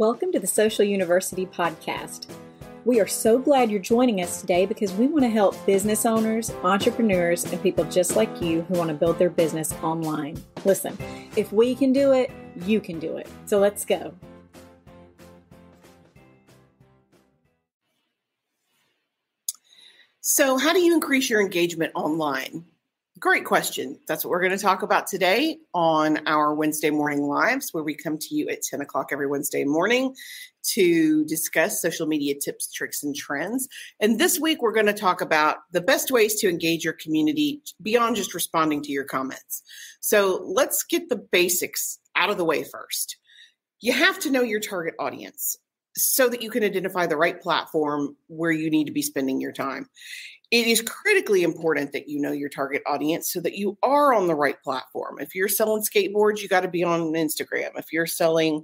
Welcome to the Social University Podcast. We are so glad you're joining us today because we want to help business owners, entrepreneurs, and people just like you who want to build their business online. Listen, if we can do it, you can do it. So let's go. So how do you increase your engagement online? Great question. That's what we're going to talk about today on our Wednesday morning lives, where we come to you at 10 o'clock every Wednesday morning to discuss social media tips, tricks, and trends. And this week, we're going to talk about the best ways to engage your community beyond just responding to your comments. So let's get the basics out of the way first. You have to know your target audience so that you can identify the right platform where you need to be spending your time. It is critically important that you know your target audience so that you are on the right platform. If you're selling skateboards, you got to be on Instagram. If you're selling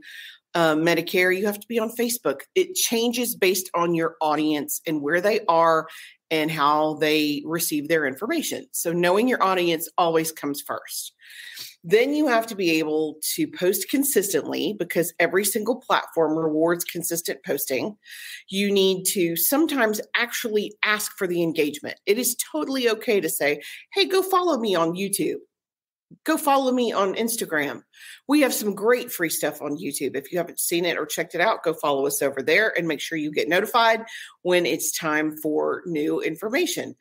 Medicare, you have to be on Facebook. It changes based on your audience and where they are and how they receive their information. So knowing your audience always comes first. Then you have to be able to post consistently because every single platform rewards consistent posting. You need to sometimes actually ask for the engagement. It is totally okay to say, hey, go follow me on YouTube. Go follow me on Instagram. We have some great free stuff on YouTube. If you haven't seen it or checked it out, go follow us over there and make sure you get notified when it's time for new information.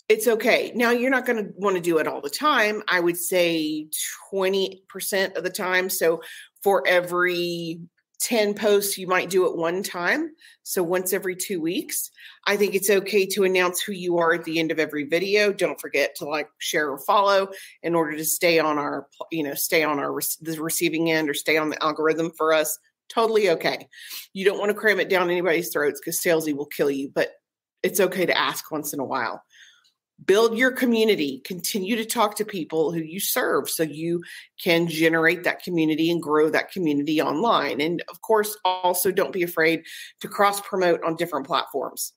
It's okay. Now, you're not going to want to do it all the time. I would say 20% of the time. So for every 10 posts, you might do it one time. So once every 2 weeks. I think it's okay to announce who you are at the end of every video. Don't forget to like, share, or follow in order to stay on our, the receiving end or stay on the algorithm for us. Totally okay. You don't want to cram it down anybody's throats because salesy will kill you, but it's okay to ask once in a while. Build your community. Continue to talk to people who you serve so you can generate that community and grow that community online. And of course, also don't be afraid to cross-promote on different platforms.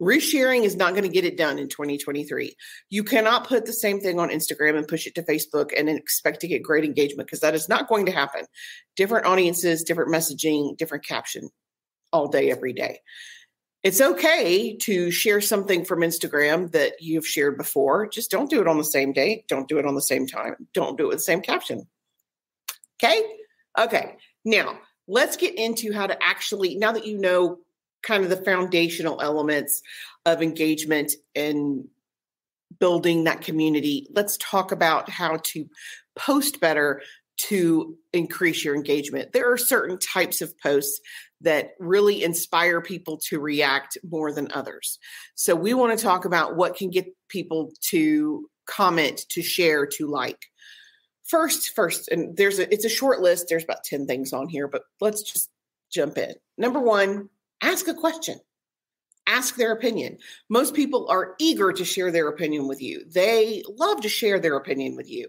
Resharing is not going to get it done in 2023. You cannot put the same thing on Instagram and push it to Facebook and expect to get great engagement because that is not going to happen. Different audiences, different messaging, different caption all day, every day. It's okay to share something from Instagram that you've shared before. Just don't do it on the same day. Don't do it on the same time. Don't do it with the same caption. Okay? Okay. Now, let's get into how to actually, now that you know kind of the foundational elements of engagement and building that community, let's talk about how to post better to increase your engagement. There are certain types of posts that really inspire people to react more than others. So we want to talk about what can get people to comment, to share, to like. First, and it's a short list. There's about 10 things on here, but let's just jump in. Number one, ask a question. Ask their opinion. Most people are eager to share their opinion with you. They love to share their opinion with you.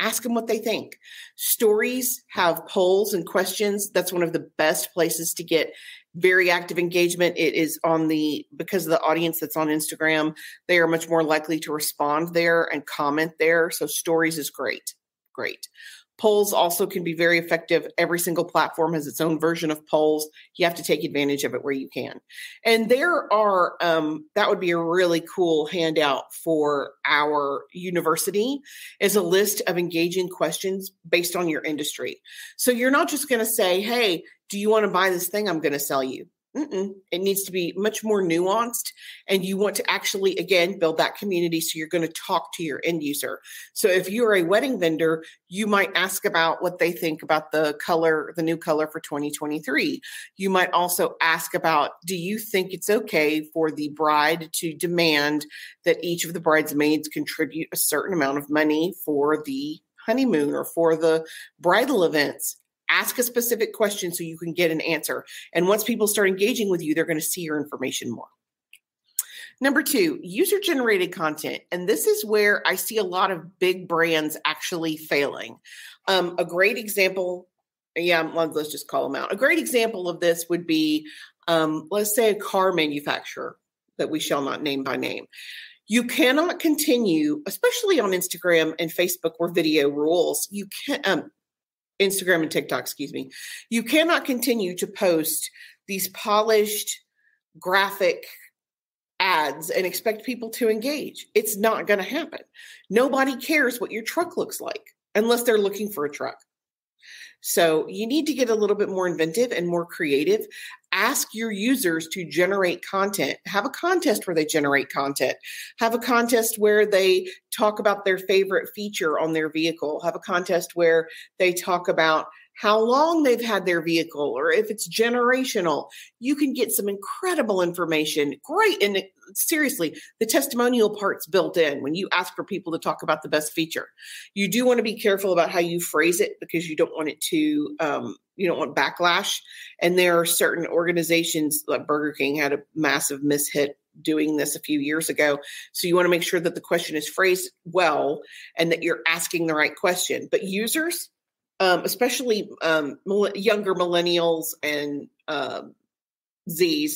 Ask them what they think. Stories have polls and questions. That's one of the best places to get very active engagement. It is because of the audience that's on Instagram, they are much more likely to respond there and comment there. So stories is great. Great. Polls also can be very effective. Every single platform has its own version of polls. You have to take advantage of it where you can. And there are, that would be a really cool handout for our university, is a list of engaging questions based on your industry. So you're not just going to say, hey, do you want to buy this thing I'm going to sell you? It needs to be much more nuanced, and you want to actually, again, build that community. So you're going to talk to your end user. So if you're a wedding vendor, you might ask about what they think about the new color for 2023. You might also ask about, do you think it's okay for the bride to demand that each of the bridesmaids contribute a certain amount of money for the honeymoon or for the bridal events? Ask a specific question so you can get an answer. And once people start engaging with you, they're going to see your information more. Number two, user-generated content. And this is where I see a lot of big brands actually failing. A great example, let's just call them out. A great example of this would be, let's say, a car manufacturer that we shall not name by name. You cannot continue, especially on Instagram and Facebook where video rules. Instagram and TikTok, excuse me. You cannot continue to post these polished graphic ads and expect people to engage. It's not going to happen. Nobody cares what your truck looks like unless they're looking for a truck. So you need to get a little bit more inventive and more creative. Ask your users to generate content. Have a contest where they generate content. Have a contest where they talk about their favorite feature on their vehicle. Have a contest where they talk about how long they've had their vehicle, or if it's generational. You can get some incredible information. Great. And seriously, the testimonial part's built in when you ask for people to talk about the best feature. You do want to be careful about how you phrase it because you don't want it to, you don't want backlash. And there are certain organizations like Burger King had a massive mishit doing this a few years ago. So you want to make sure that the question is phrased well and that you're asking the right question. But users, especially younger millennials and Zs,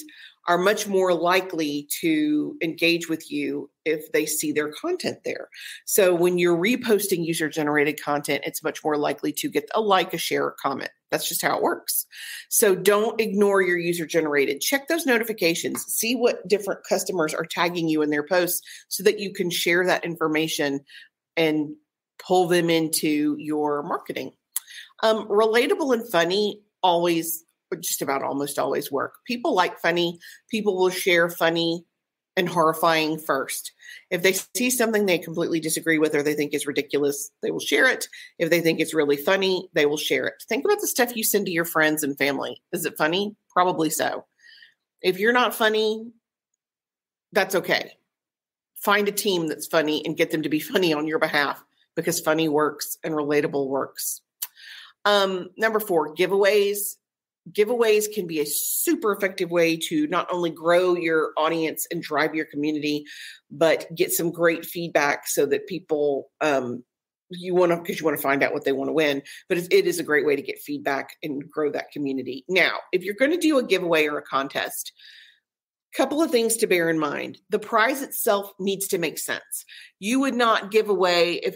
are much more likely to engage with you if they see their content there. So when you're reposting user-generated content, it's much more likely to get a like, a share, a comment. That's just how it works. So don't ignore your user-generated. Check those notifications. See what different customers are tagging you in their posts so that you can share that information and pull them into your marketing. Relatable and funny always, just about almost always work. People like funny. People will share funny and horrifying first. If they see something they completely disagree with or they think is ridiculous, they will share it. If they think it's really funny, they will share it. Think about the stuff you send to your friends and family. Is it funny? Probably so. If you're not funny, that's okay. Find a team that's funny and get them to be funny on your behalf because funny works and relatable works. Number 4, giveaways. Giveaways can be a super effective way to not only grow your audience and drive your community, but get some great feedback so that people, because you want to find out what they want to win, but it is a great way to get feedback and grow that community. Now, if you're going to do a giveaway or a contest, couple of things to bear in mind. The prize itself needs to make sense. You would not give away, if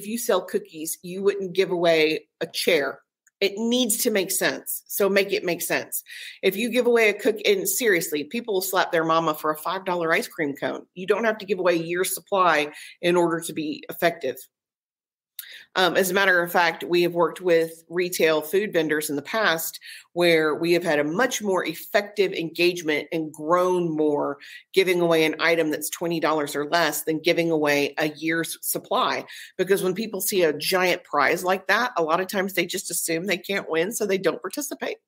you sell cookies, you wouldn't give away a chair. It needs to make sense. So make it make sense. If you give away a cookie, and seriously, people will slap their mama for a $5 ice cream cone. You don't have to give away a year's supply in order to be effective. As a matter of fact, we have worked with retail food vendors in the past where we have had a much more effective engagement and grown more giving away an item that's $20 or less than giving away a year's supply. Because when people see a giant prize like that, a lot of times they just assume they can't win, so they don't participate.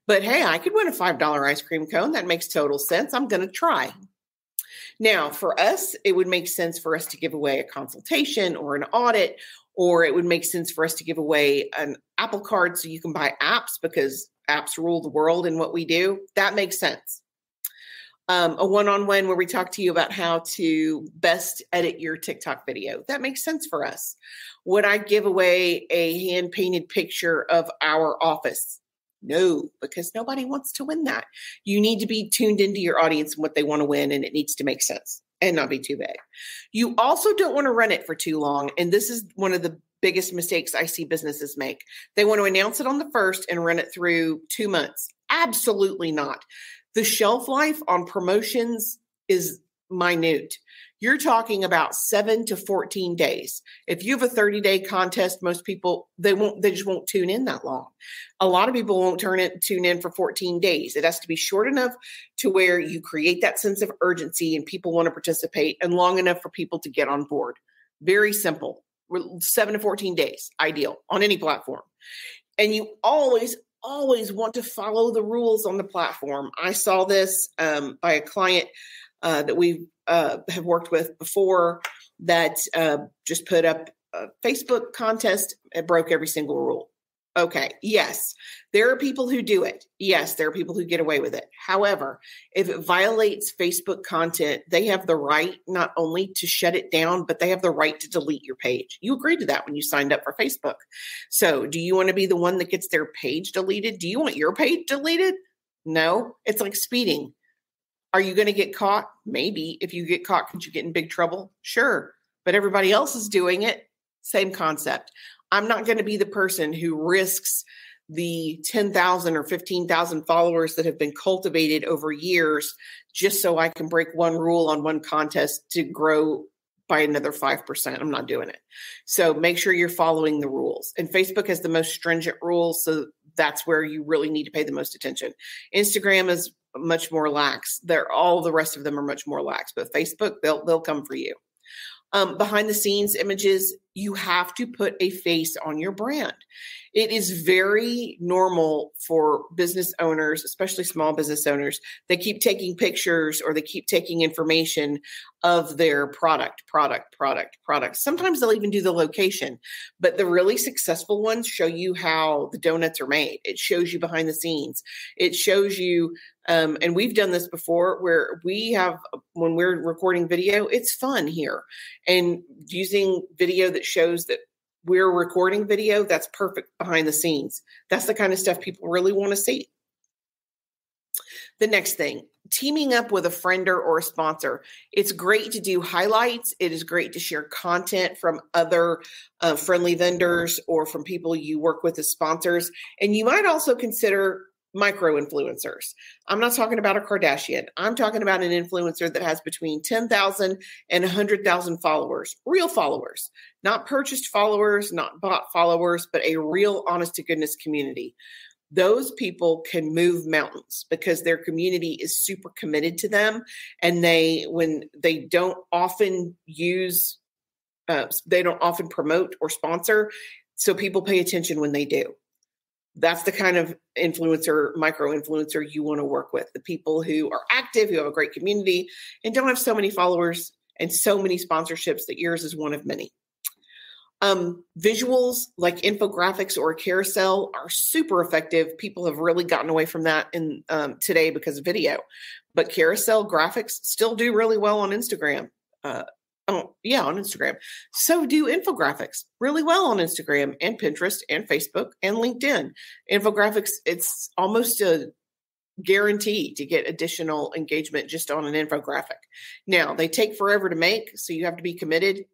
But hey, I could win a $5 ice cream cone. That makes total sense. I'm going to try. Now, for us, it would make sense for us to give away a consultation or an audit, or it would make sense for us to give away an Apple card so you can buy apps because apps rule the world in what we do. That makes sense. A one-on-one where we talk to you about how to best edit your TikTok video. That makes sense for us. Would I give away a hand-painted picture of our office? No, because nobody wants to win that. You need to be tuned into your audience and what they want to win, and it needs to make sense and not be too big. You also don't want to run it for too long, and this is one of the biggest mistakes I see businesses make. They want to announce it on the 1st and run it through 2 months. Absolutely not. The shelf life on promotions is minute. You're talking about 7 to 14 days. If you have a 30-day contest, most people, they just won't tune in that long. A lot of people won't tune in for 14 days. It has to be short enough to where you create that sense of urgency and people want to participate, and long enough for people to get on board. Very simple. 7 to 14 days, ideal on any platform. And you always want to follow the rules on the platform. I saw this by a client that we have worked with before that just put up a Facebook contest. It broke every single rule. Okay. Yes, there are people who do it. Yes, there are people who get away with it. However, if it violates Facebook content, they have the right not only to shut it down, but they have the right to delete your page. You agreed to that when you signed up for Facebook. So do you want to be the one that gets their page deleted? Do you want your page deleted? No, it's like speeding. Are you going to get caught? Maybe. If you get caught, could you get in big trouble? Sure. But everybody else is doing it. Same concept. I'm not going to be the person who risks the 10,000 or 15,000 followers that have been cultivated over years just so I can break one rule on one contest to grow by another 5%. I'm not doing it. So make sure you're following the rules. And Facebook has the most stringent rules, so that's where you really need to pay the most attention. Instagram is much more lax. All the rest of them are much more lax, but Facebook, they'll come for you. Behind the scenes images, you have to put a face on your brand. It is very normal for business owners, especially small business owners, they keep taking pictures or they keep taking information of their product. Sometimes they'll even do the location, but the really successful ones show you how the donuts are made. It shows you behind the scenes. It shows you, and we've done this before where when we're recording video, it's fun here. And using video that shows that we're recording video, that's perfect behind the scenes. That's the kind of stuff people really want to see. The next thing, teaming up with a friend or a sponsor. It's great to do highlights. It is great to share content from other friendly vendors or from people you work with as sponsors. And you might also consider micro influencers. I'm not talking about a Kardashian. I'm talking about an influencer that has between 10,000 and 100,000 followers, real followers, not purchased followers, not bought followers, but a real honest to goodness community. Those people can move mountains because their community is super committed to them. And when they don't often they don't often promote or sponsor. So people pay attention when they do. That's the kind of influencer, micro influencer you want to work with. The people who are active, who have a great community and don't have so many followers and so many sponsorships that yours is one of many. Visuals like infographics or a carousel are super effective. People have really gotten away from that in today because of video, but carousel graphics still do really well on Instagram. On Instagram. So do infographics really well on Instagram and Pinterest and Facebook and LinkedIn. Infographics, it's almost a guarantee to get additional engagement just on an infographic. Now, they take forever to make, so you have to be committed.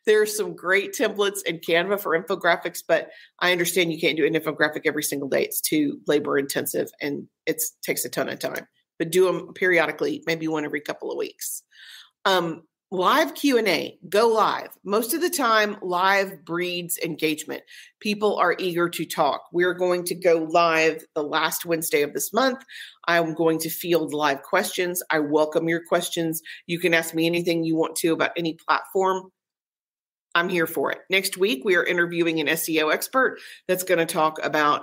There's some great templates in Canva for infographics, but I understand you can't do an infographic every single day. It's too labor intensive and it takes a ton of time. But do them periodically, maybe one every couple of weeks. Live Q&A, go live. Most of the time, live breeds engagement. People are eager to talk. We're going to go live the last Wednesday of this month. I'm going to field live questions. I welcome your questions. You can ask me anything you want to about any platform. I'm here for it. Next week, we are interviewing an SEO expert that's going to talk about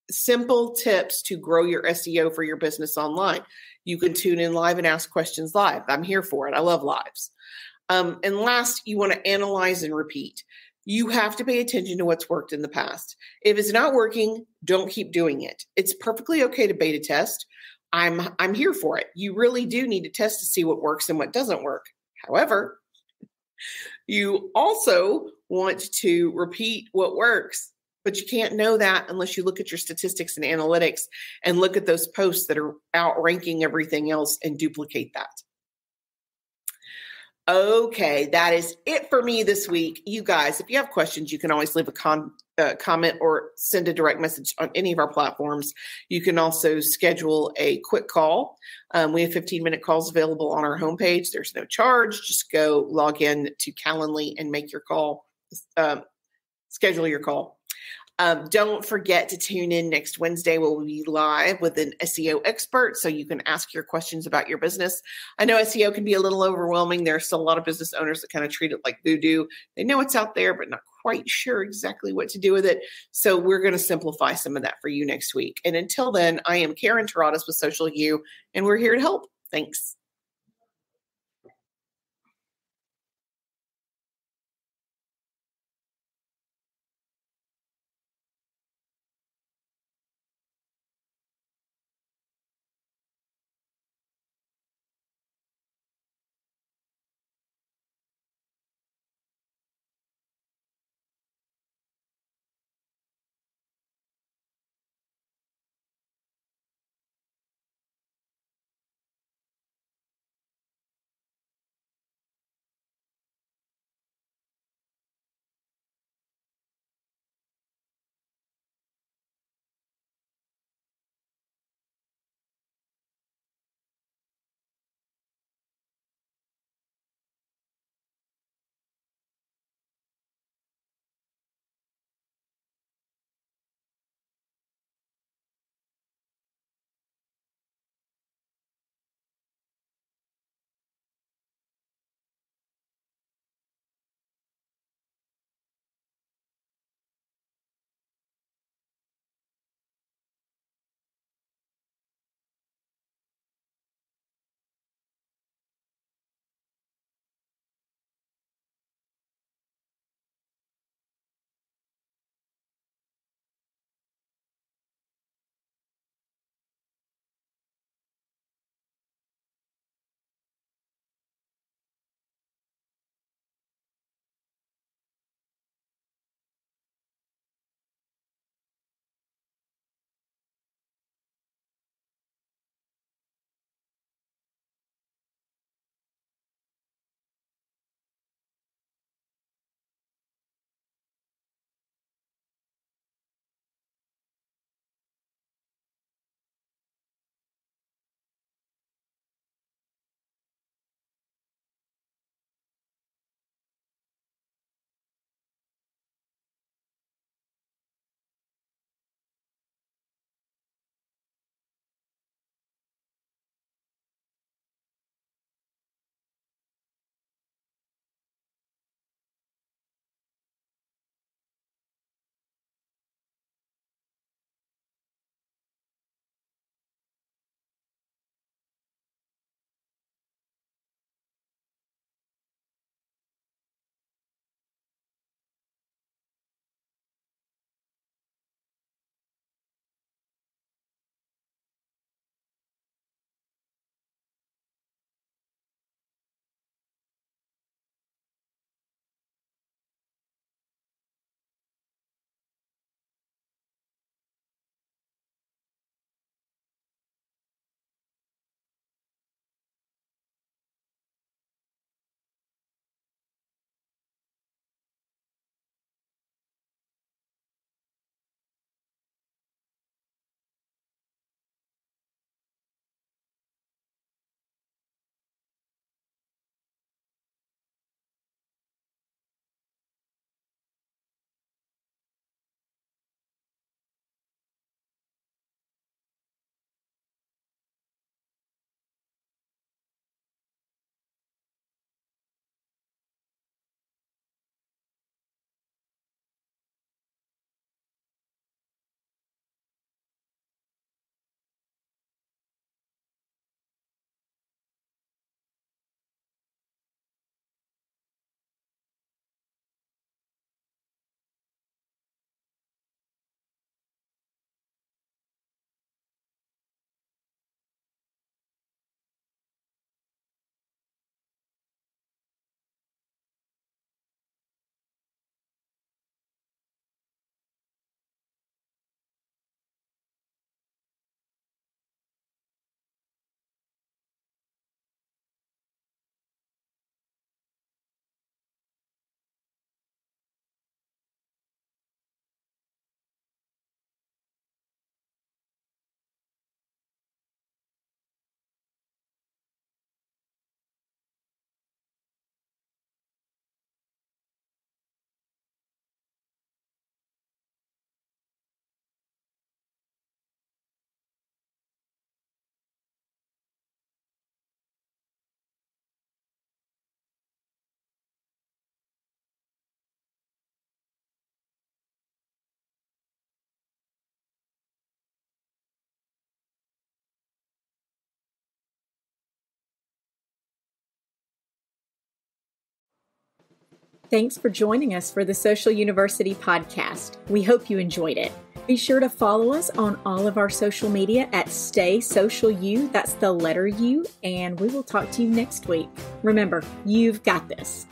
simple tips to grow your SEO for your business online. You can tune in live and ask questions live. I'm here for it. I love lives. And last, you want to analyze and repeat. You have to pay attention to what's worked in the past. If it's not working, don't keep doing it. It's perfectly okay to beta test. I'm here for it. You really do need to test to see what works and what doesn't work. However, you also want to repeat what works, but you can't know that unless you look at your statistics and analytics and look at those posts that are outranking everything else and duplicate that. Okay, that is it for me this week. You guys, if you have questions, you can always leave a comment or send a direct message on any of our platforms. You can also schedule a quick call. We have 15-minute calls available on our homepage. There's no charge. Just go log in to Calendly and make your call, schedule your call. Don't forget to tune in next Wednesday. We'll be live with an SEO expert, so you can ask your questions about your business. I know SEO can be a little overwhelming. There are still a lot of business owners that kind of treat it like voodoo. They know it's out there, but not quite sure exactly what to do with it. So we're going to simplify some of that for you next week. And until then, I am Karen Taradas with Social U, and we're here to help. Thanks. Thanks for joining us for the Social University podcast. We hope you enjoyed it. Be sure to follow us on all of our social media at Stay Social U. That's the letter U. And we will talk to you next week. Remember, you've got this.